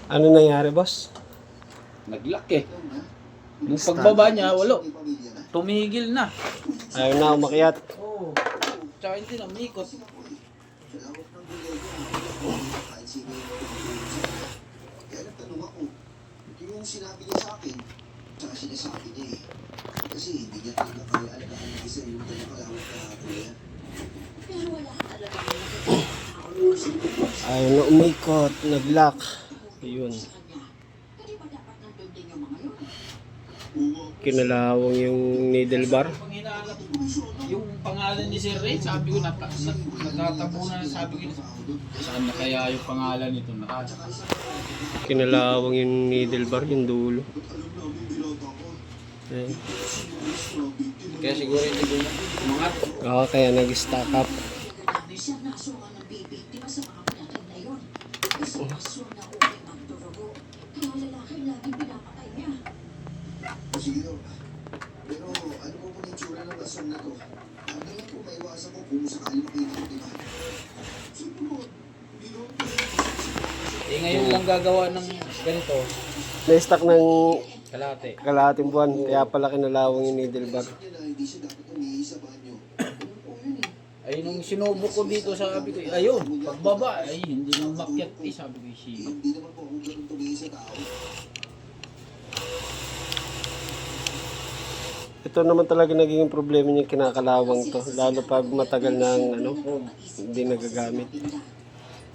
Ano nangyari, boss? Nag-lock eh. Nung pagbaba niya, wala. Tumigil na. Ayaw na umakyat. Oo. Tsaka hindi na umikot. Kaya nagtanong ako, yung sinabi niya sa akin, tsaka sinasabi niya eh. Kasi hindi niya talaga kaya alagaan ng isa yung talakalawag na kuya. Pero wala ka talaga Ayaw na umikot. Nag-lock. Ayun. sa kanya. Hindi ba dapat nandun din yung mga yun? Kinalawang yung needle bar. Pag hinahanap yung pangalan ni Sir Ray, sabi ko, natatabunan na sabi ko, saan na kaya yung pangalan nito? Kinalawang yung needle bar, yung dulo. Ayan. Kaya siguro hindi ko umangat. Oo, kaya nag-stack up. Siya nasungan ng bibiktima sa mga panatag na yun. Kasi aswang na okay magdurugo. Kaya lalaki laging pinapatay niya. Sige daw. Pero ano po pong itsura ng aswang na to? Ang lang po maiwasan ko kung sakali makita ko, di ba? Siguro, hindi naman po. Eh ngayon lang gagawa ng ganito, Na-stack ng kalate. kalahating buwan. Kaya pala kinalawang yung needle bar. Sabi niya na hindi siya dapat umihi sa banyo. Ano po yun eh? Ay nung sinubo ko dito, sabi ko, ayun, pagbaba, ay hindi nang makyat eh, sabi ko, siya. Hindi naman po ako ganun tumingin sa tao. Ito naman talaga naging problema niya kinakalawang to. Lalo pag matagal ng hindi nagagamit.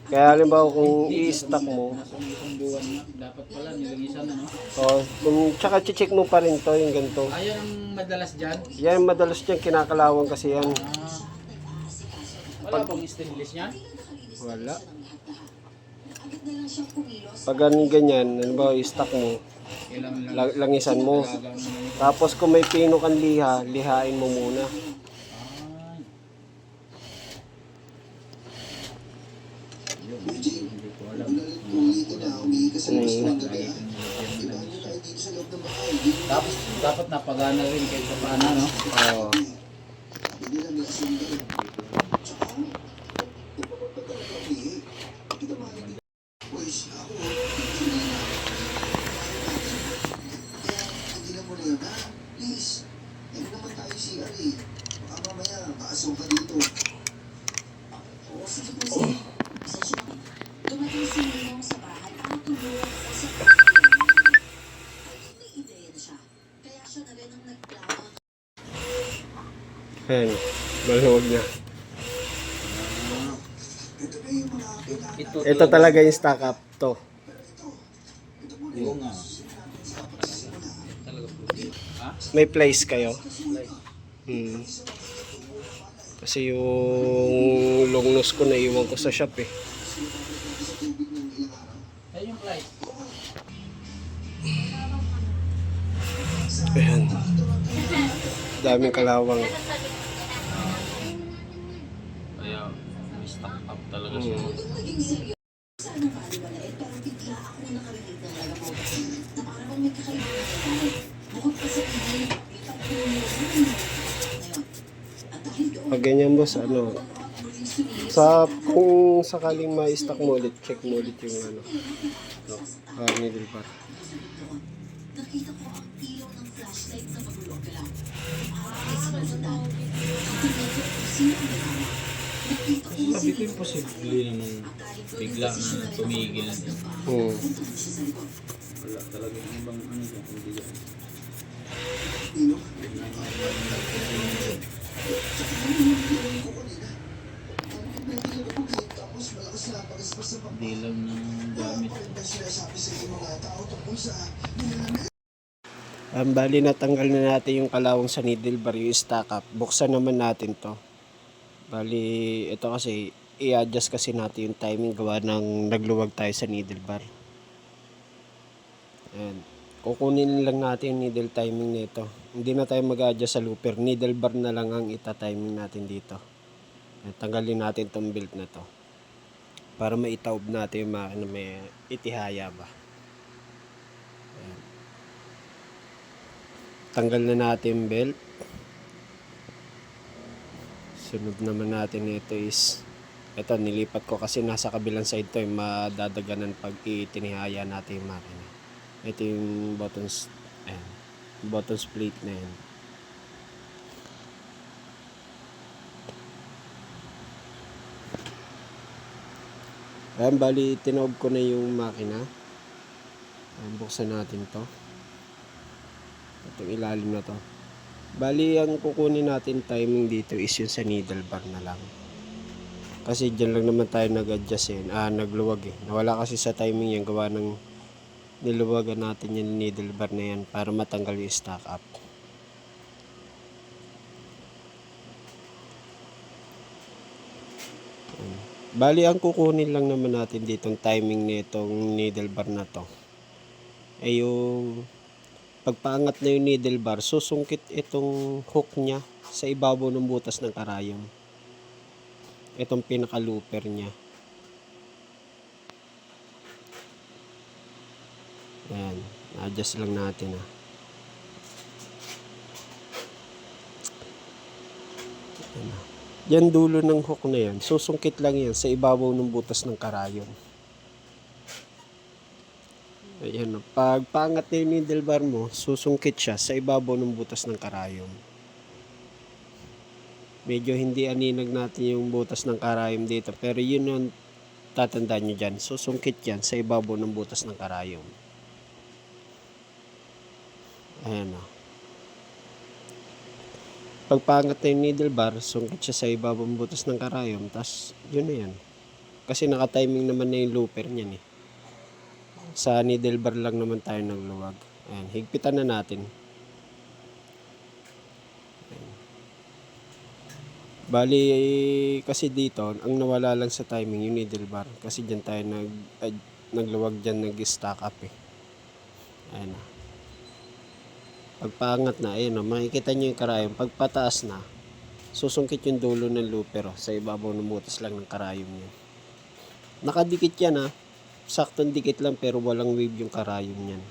Kaya halimbawa kung i-stack mo, Nasa isang buwan na, dapat pala nilangisan na, no? kung tsaka check mo pa rin to, yung ganito. Ayun ang madalas dyan. Yan madalas dyan kinakalawang kasi yan. Wala bang stainless yan? Wala. Agad na lang siyang kumilos. Pag ganyan, halimbawa i-stack mo, Kailangan lang. langisan mo. Talagang ano. Tapos kung may pino kang liha, lihain mo muna. Ay. Yun, Eugene, hindi ko alam. ulitin na umihi ka sa labas ng gabi. Iba niyo tayo dito sa loob ng bahay. Hindi niyo Tapos dapat napagana rin kahit sa paano, no? Oo. Hindi lang may aswang din. Tsaka, di ba ba talaga umihi? Kita mahal din. Boys, ako, kaya tigilan mo na yun, ha? Please. Ano naman tayo si Ali? Baka mamaya, maasong ka dito. Oo, sige po siya. Pasensya na. Dumating si Ninong sa bahay para tulungan ako sa pagkakas. Ay, may ideya na siya. Kaya siya na rin ang nagplano. Ayan, maluwag niya. Ito na yung mga kailangan. Ito talaga yung stack up to. Oo nga. Talaga po. Ha? May place kayo. Kasi yung long nose ko naiwan ko sa shop eh. Ay, yung flight. Ayan. Daming kalawang. Kaya, may stock up talaga siya. Nung naging seryoso, sana baliwalain, pero bigla ako na nakarinig ng lalabaw na parang may kakailangan na tayo. Bukod pa sa tingin, kita ko yung ngayon. At dahil doon, Pag ganyan boss, ano, muling sumilis kung sakaling ma-stack mo ulit, check mo ulit yung ano, needle bar. doon. Nakita ko ang ilaw ng flashlight na magulong-galaw. Ay, sinundan. Tingnan ko kung sino ang nalaman. Nakita ko yung Sabi ko imposible namang bigla na tumigil na din. punta na siya sa likod. Wala talaga yung ibang ano dyan. Hindi dyan. Nino? Tapos malakas na pagaspas sa pag- Hindi lang ng gamit. Maganda sinasabi sa iyo mga tao tungkol sa Bali natanggal na natin yung kalawang sa needle bar, yung stack up. Buksan naman natin to. Bali, ito kasi, i-adjust kasi natin yung timing gawa ng nagluwag tayo sa needle bar. Ayan. Kukunin lang natin yung needle timing nito. Hindi na tayo mag-adjust sa looper. Needle bar na lang ang ita-timing natin dito. Ayan, tanggalin natin tong belt na to. Para maitaob natin yung makina may itihaya ba. Ayan. Tanggal na natin yung belt. Sunod naman natin ito is Ito, nilipat ko kasi nasa kabilang side to, madadaganan pag itinihaya natin yung makina. Ito yung buttons, ayan, button split na yan. Ayan, bali, tinawag ko na yung makina. Ayan, buksan natin to. Itong ilalim na to. Bali, ang kukunin natin timing dito is yung sa needle bar na lang. Kasi dyan lang naman tayo nag-adjust eh. Nagluwag eh. Nawala kasi sa timing yan. Gawa ng niluwagan natin yung needle bar na yan para matanggal yung stock up. Bali, ang kukunin lang naman natin ditong timing nitong needle bar na to ay yung pagpaangat na yung needle bar, susungkit itong hook niya sa ibabaw ng butas ng karayom. Itong pinaka looper niya. Ayan, na-adjust lang natin ah. Ayan. Yan dulo ng hook na yan, susungkit lang yan sa ibabaw ng butas ng karayom. Ayan, pag paangat na yung needle bar mo, susungkit siya sa ibabaw ng butas ng karayom. Medyo hindi aninag natin yung butas ng karayom dito, pero yun yung tatandaan nyo dyan, susungkit yan sa ibabaw ng butas ng karayom. Ayan o. Pagpangat na yung needle bar, sungkit siya sa ibabaw ng butas ng karayom, tas yun na yan. Kasi naka-timing naman na yung looper niyan eh. Sa needle bar lang naman tayo nagluwag. Ayan, higpitan na natin. Ayan. Bali, kasi dito, ang nawala lang sa timing yung needle bar. Kasi dyan tayo nagluwag dyan, nag-stack up eh. Ayan na. Pagpaangat na, ayun o, makikita nyo yung karayom. Pagpataas na, susungkit yung dulo ng looper o, sa ibabaw ng butas lang ng karayom yan. Nakadikit yan ha. Saktong dikit lang pero walang wave yung karayom yan.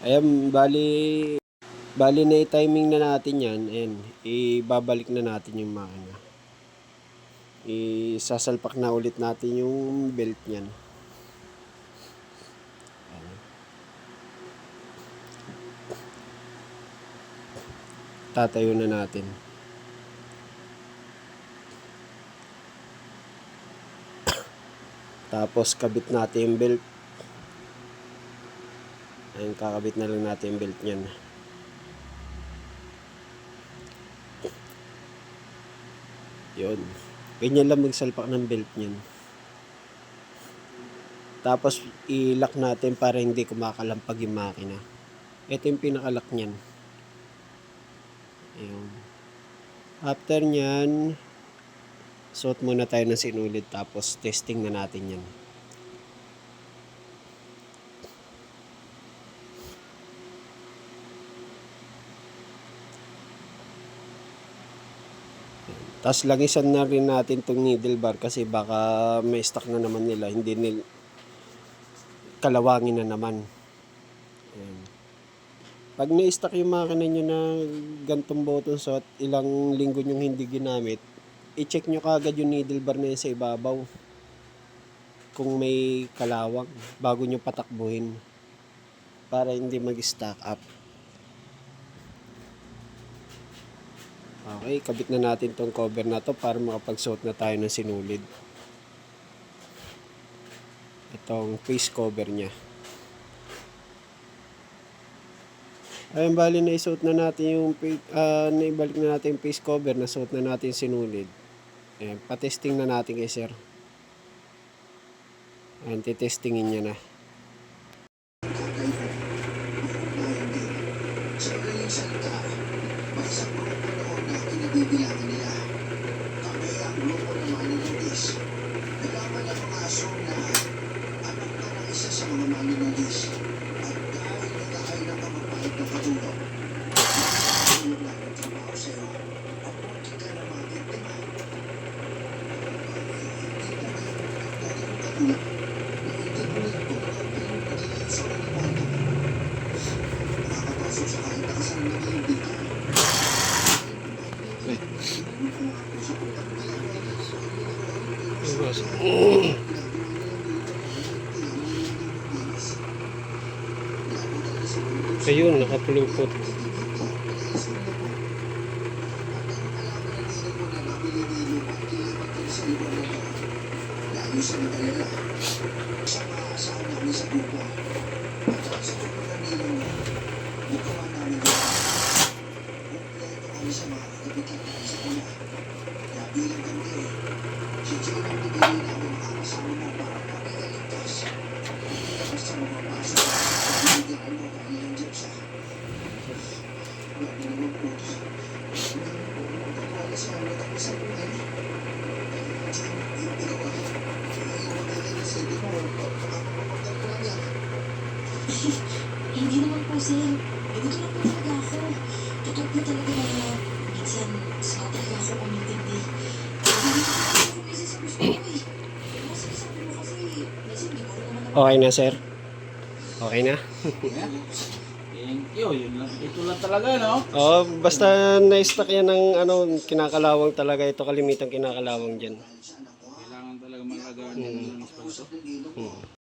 Ayan, bali na i-timing na natin yan. Ayan, ibabalik na natin yung makina. Isasalpak na ulit natin yung belt niyan. Tatayo na natin. Tapos kabit natin yung belt. Ayun, kakabit na lang natin yung belt niyan. Yun. Ganyan lang magsalpak ng belt niyan. Tapos i-lock natin para hindi kumakalampag yung makina. Ito yung pinaka-lock niyan. Ayun. After nyan, suot muna tayo ng sinulid tapos testing na natin yan. Tapos langisan na rin natin itong needle bar kasi baka may stock na naman nila, hindi kalawangin na naman. Ayan. Pag na-stock yung makina nyo na gantong button shot, ilang linggo nyo hindi ginamit, i-check nyo kagad yung needle bar na yun sa ibabaw. Kung may kalawang, bago nyo patakbuhin. Para hindi mag-stock up. Okay, kabit na natin tong cover na to para makapagsuot na tayo ng sinulid. Itong face cover niya. Ayun, bali na isuot na natin yung naibalik na natin yung face cover, nasuot na natin yung sinulid. Ayan, patesting na natin kay sir. Ayan, titestingin niya na. Sa magaling salita, may isang grupo noon na kinabibilangan nila. Kami ang grupo ng mga ninodis. Nalaman ng mga aso na anak ka ng isa sa mga maninodis. At dahil nagkakain ng pamapahit na katulong, tulong lang ang trabaho sa iyo. Apunti ka na mga biktima. Hindi na kayo nagdaging katulong. Naiintindihan ko ang iyong pagiging sa mga Ayun, nakapulupot. Lalo sa mag-alala. Sa maasahan namin sa grupo. At sa grupo ng ninong mo, bukawan namin ito. Kompleto kami sa mga kagabitan namin sa una. Kaya bilang kami, si Jane ang pinili namin makakasama mo para makikaligtas. Hindi ka basta mapapasok sa binigyan mo kanilang Diyos. Wala naman po. Hindi mo magkakala sa mga kami sa buhay. Hindi naman po, sir. Ganito lang po talaga ako. Totoo po talaga na minsan sa talaga ako kumintindi. Hindi ko po minsan sa gusto ko eh. Pero sinasabi mo kasi, minsan hindi ko rin naman Okay na, sir? Okay na? Ayan. Thank you. Yun lang. Ito lang talaga, no? Oo, basta na-stock yan ng kinakalawang talaga. Ito kalimitang kinakalawang dyan. Kailangan talaga malagaan ng mga ispa na to.